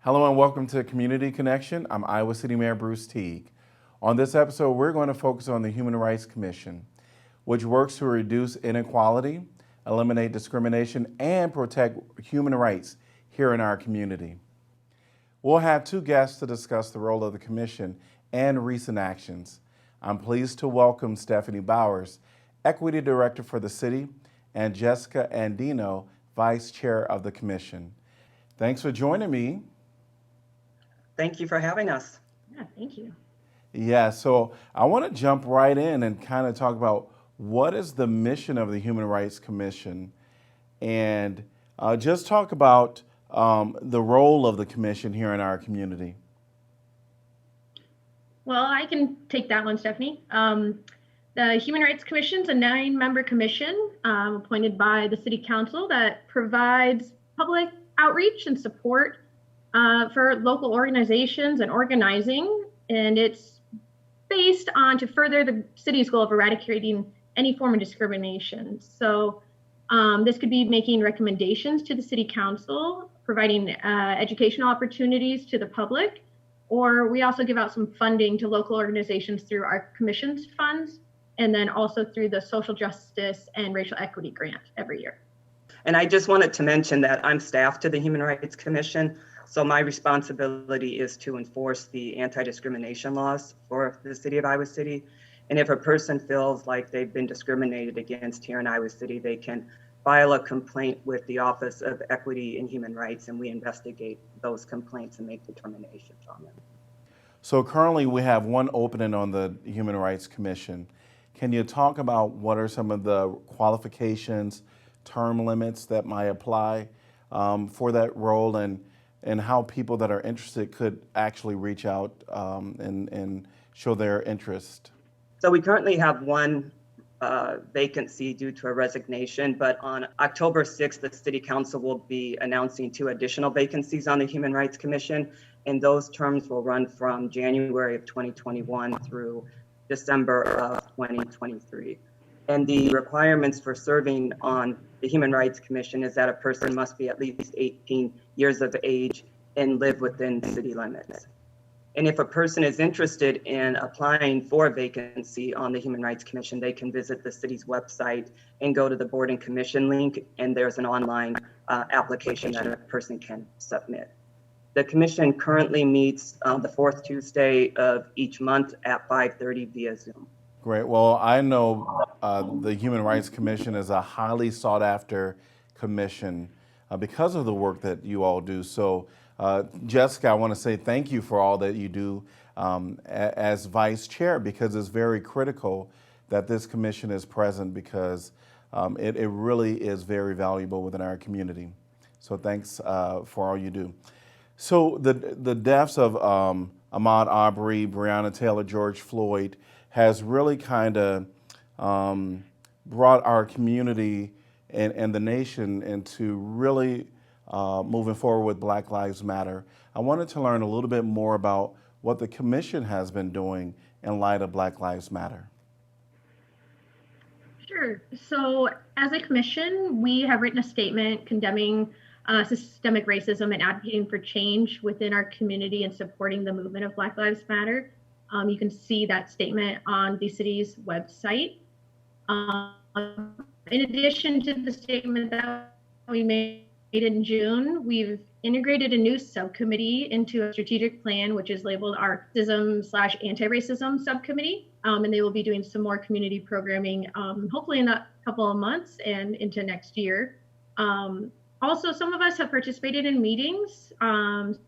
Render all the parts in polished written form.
Hello and welcome to Community Connection. I'm Iowa City Mayor Bruce Teague. On this episode, we're going to focus on the Human Rights Commission, which works to reduce inequality, eliminate discrimination, and protect human rights here in our community. We'll have two guests to discuss the role of the Commission and recent actions. I'm pleased to welcome Stephanie Bowers, Equity Director for the City, and Jessica Andino, Vice Chair of the Commission. Thanks for joining me. Thank you for having us. Yeah, thank you. Yeah, so I want to jump right in and kind of talk about what is the mission of the Human Rights Commission, and just talk about the role of the Commission here in our community. Well, I can take that one, Stephanie. The Human Rights Commission is a 9-member commission appointed by the City Council that provides public outreach and support for local organizations and organizing, and it's based on to further the city's goal of eradicating any form of discrimination. So this could be making recommendations to the City Council, providing educational opportunities to the public, or we also give out some funding to local organizations through our commission's funds, and then also through the Social Justice and Racial Equity Grant every year. And I just wanted to mention that I'm staff to the Human Rights Commission, so my responsibility is to enforce the anti-discrimination laws for the city of Iowa City. And if a person feels like they've been discriminated against here in Iowa City, they can file a complaint with the Office of Equity and Human Rights, and we investigate those complaints and make determinations on them. So currently we have one opening on the Human Rights Commission. Can you talk about what are some of the qualifications, term limits that might apply for that role, and how people that are interested could actually reach out and show their interest? So we currently have one vacancy due to a resignation, but on October 6th, the City Council will be announcing 2 additional vacancies on the Human Rights Commission, and those terms will run from January of 2021 through December of 2023. And the requirements for serving on the Human Rights Commission is that a person must be at least 18 years of age and live within city limits. And if a person is interested in applying for a vacancy on the Human Rights Commission, they can visit the city's website and go to the board and commission link, and there's an online application that a person can submit. The commission currently meets the 4th Tuesday of each month at 5:30 via Zoom. Great. Well, I know the Human Rights Commission is a highly sought after commission because of the work that you all do. So, Jessica, I want to say thank you for all that you do as vice chair, because it's very critical that this commission is present, because it really is very valuable within our community. So thanks for all you do. So the deaths of Ahmaud Arbery, Breonna Taylor, George Floyd has really kind of brought our community and the nation into really moving forward with Black Lives Matter. I wanted to learn a little bit more about what the Commission has been doing in light of Black Lives Matter. Sure. So as a commission, we have written a statement condemning systemic racism and advocating for change within our community and supporting the movement of Black Lives Matter. You can see that statement on the city's website. In addition to the statement that we made in June, we've integrated a new subcommittee into a strategic plan, which is labeled our racism/anti-racism subcommittee. And they will be doing some more community programming, hopefully in a couple of months and into next year. Also, some of us have participated in meetings,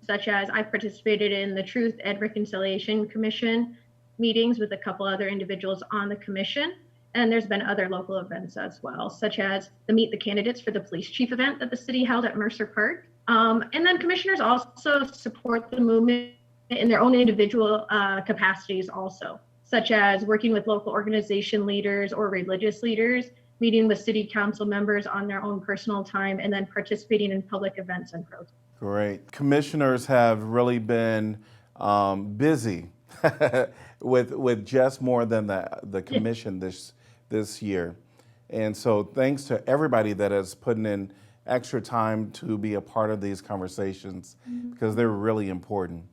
such as I've participated in the Truth and Reconciliation Commission meetings with a couple other individuals on the commission. And there's been other local events as well, such as the Meet the Candidates for the Police Chief event that the city held at Mercer Park. And then commissioners also support the movement in their own individual capacities also, such as working with local organization leaders or religious leaders, meeting with city council members on their own personal time, and then participating in public events and protests. Great. Commissioners have really been busy with just more than the commission this year. And so thanks to everybody that has put in extra time to be a part of these conversations because they're really important.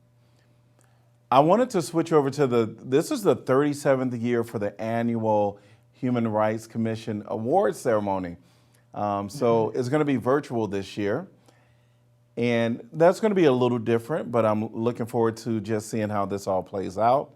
I wanted to switch over to this is the 37th year for the annual Human Rights Commission Awards ceremony. So it's going to be virtual this year. And that's going to be a little different, but I'm looking forward to just seeing how this all plays out.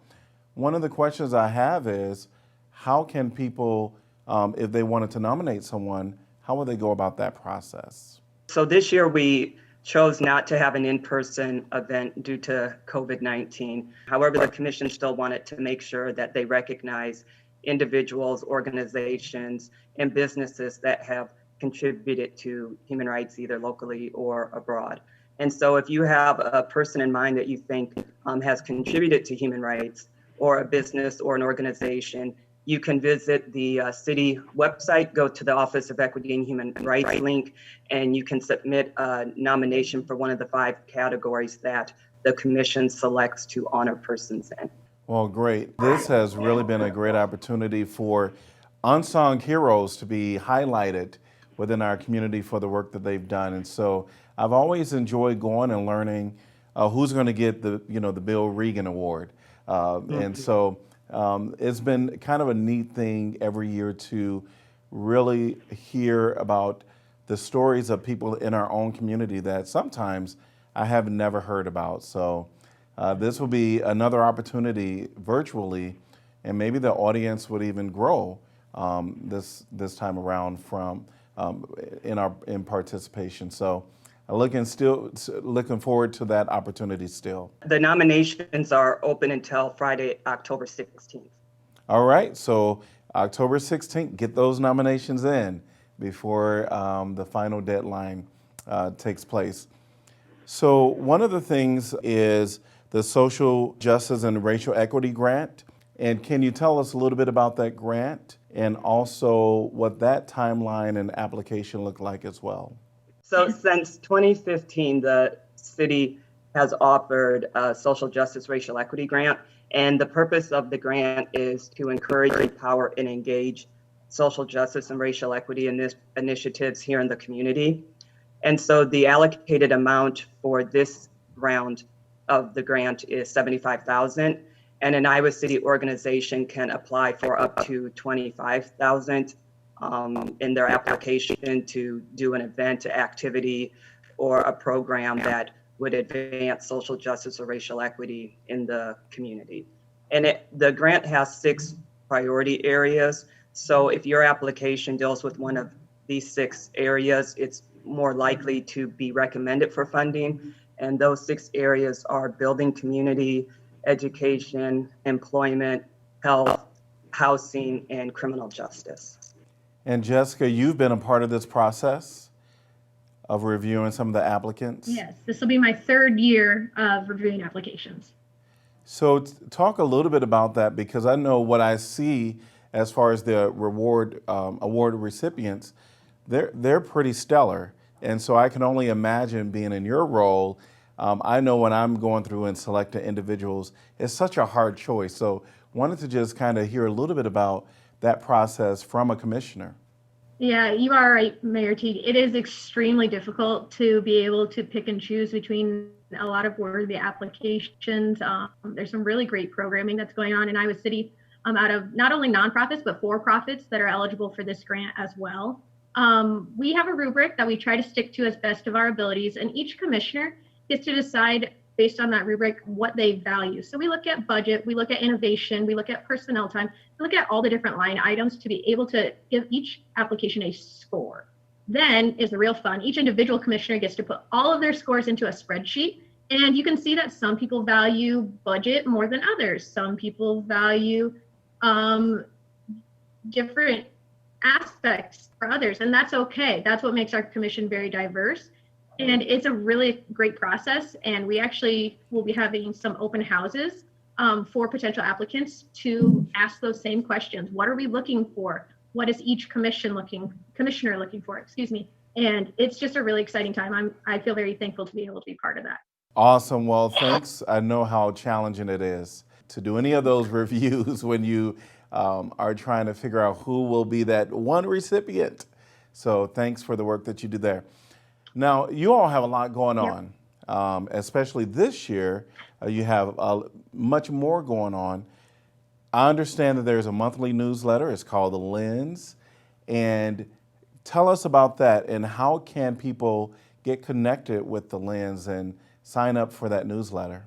One of the questions I have is, how can people, if they wanted to nominate someone, how would they go about that process? So this year we chose not to have an in-person event due to COVID-19. However, the commission still wanted to make sure that they recognize individuals, organizations, and businesses that have contributed to human rights either locally or abroad. And so if you have a person in mind that you think has contributed to human rights, or a business or an organization, you can visit the city website, go to the Office of Equity and Human Rights link, and you can submit a nomination for one of the 5 categories that the commission selects to honor persons in. Well, great. This has really been a great opportunity for unsung heroes to be highlighted within our community for the work that they've done. And so I've always enjoyed going and learning who's going to get the Bill Regan Award. And so it's been kind of a neat thing every year to really hear about the stories of people in our own community that sometimes I have never heard about. So this will be another opportunity virtually, and maybe the audience would even grow this time around from in participation. So looking forward to that opportunity still. The nominations are open until Friday, October 16th. All right, so October 16th, get those nominations in before the final deadline takes place. So one of the things is the Social Justice and Racial Equity Grant. And can you tell us a little bit about that grant and also what that timeline and application look like as well? So since 2015, the city has offered a social justice racial equity grant. And the purpose of the grant is to encourage, empower, and engage social justice and racial equity initiatives here in the community. And so the allocated amount for this round of the grant is $75,000. And an Iowa City organization can apply for up to $25,000 in their application to do an event, activity, or a program that would advance social justice or racial equity in the community. And the grant has 6 priority areas. So if your application deals with one of these 6 areas, it's more likely to be recommended for funding. And those 6 areas are building community, education, employment, health, housing, and criminal justice. And Jessica, you've been a part of this process of reviewing some of the applicants? Yes, this will be my 3rd year of reviewing applications. So talk a little bit about that, because I know what I see as far as the award recipients, they're pretty stellar. And so I can only imagine being in your role. I know when I'm going through and selecting individuals, it's such a hard choice. So wanted to just kind of hear a little bit about that process from a commissioner. Yeah, you are right, Mayor Teague. It is extremely difficult to be able to pick and choose between a lot of worthy applications. There's some really great programming that's going on in Iowa City out of not only nonprofits, but for-profits that are eligible for this grant as well. We have a rubric that we try to stick to as best of our abilities, and each commissioner gets to decide based on that rubric what they value. So we look at budget, we look at innovation, we look at personnel time, we look at all the different line items to be able to give each application a score. Then is the real fun. Each individual commissioner gets to put all of their scores into a spreadsheet, and you can see that some people value budget more than others. Some people value different aspects for others, and that's okay. That's what makes our commission very diverse. And it's a really great process. And we actually will be having some open houses for potential applicants to ask those same questions. What are we looking for? What is each commissioner looking for? Excuse me. And it's just a really exciting time. I feel very thankful to be able to be part of that. Awesome. Well, thanks. I know how challenging it is to do any of those reviews when you are trying to figure out who will be that one recipient. So thanks for the work that you do there. Now, you all have a lot going on, especially this year. You have much more going on. I understand that there's a monthly newsletter. It's called The Lens. And tell us about that and how can people get connected with The Lens and sign up for that newsletter?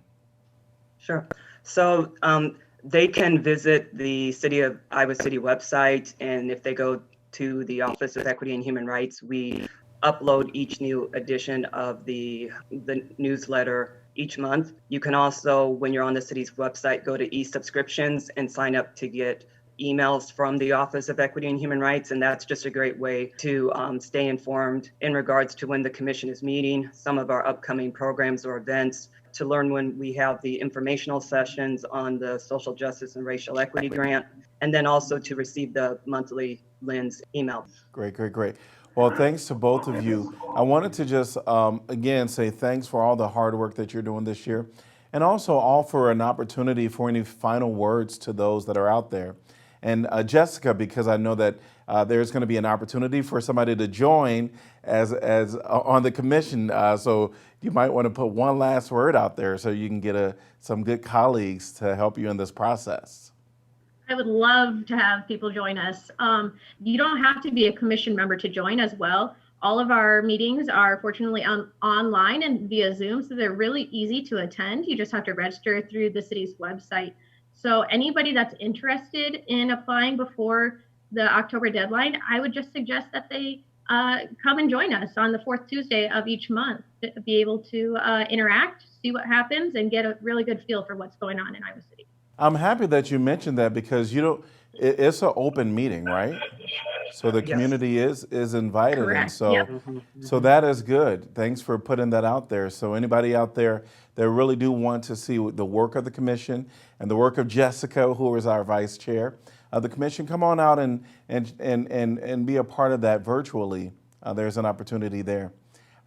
Sure. So they can visit the City of Iowa City website, and if they go to the Office of Equity and Human Rights, we upload each new edition of the newsletter each month. You can also, when you're on the city's website, go to e-subscriptions and sign up to get emails from the Office of Equity and Human Rights, and that's just a great way to stay informed in regards to when the commission is meeting, some of our upcoming programs or events, to learn when we have the informational sessions on the social justice and racial equity grant, and then also to receive the monthly Lens email. Great, great, great. Well, thanks to both of you. I wanted to just, again, say thanks for all the hard work that you're doing this year, and also offer an opportunity for any final words to those that are out there. And Jessica, because I know that there's going to be an opportunity for somebody to join as on the commission, so you might want to put one last word out there so you can get some good colleagues to help you in this process. I would love to have people join us. You don't have to be a commission member to join as well. All of our meetings are fortunately online and via Zoom, so they're really easy to attend. You just have to register through the city's website. So anybody that's interested in applying before the October deadline, I would just suggest that they come and join us on the fourth Tuesday of each month to be able to interact, see what happens, and get a really good feel for what's going on in Iowa City. I'm happy that you mentioned that because it's an open meeting, right? So the community is invited. Correct. And so, Yep. so that is good. Thanks for putting that out there. So anybody out there that really do want to see the work of the commission and the work of Jessica, who is our vice chair of the commission, come on out and be a part of that virtually. There's an opportunity there.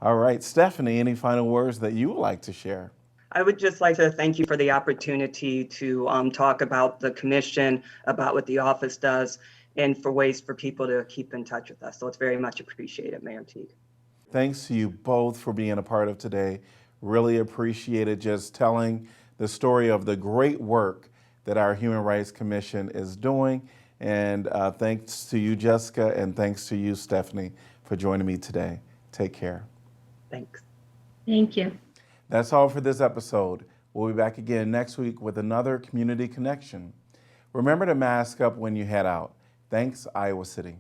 All right, Stephanie, any final words that you would like to share? I would just like to thank you for the opportunity to talk about the commission, about what the office does, and for ways for people to keep in touch with us. So it's very much appreciated, Mayor Teague. Thanks to you both for being a part of today. Really appreciate it, just telling the story of the great work that our Human Rights Commission is doing. And thanks to you, Jessica, and thanks to you, Stephanie, for joining me today. Take care. Thanks. Thank you. That's all for this episode. We'll be back again next week with another Community Connection. Remember to mask up when you head out. Thanks, Iowa City.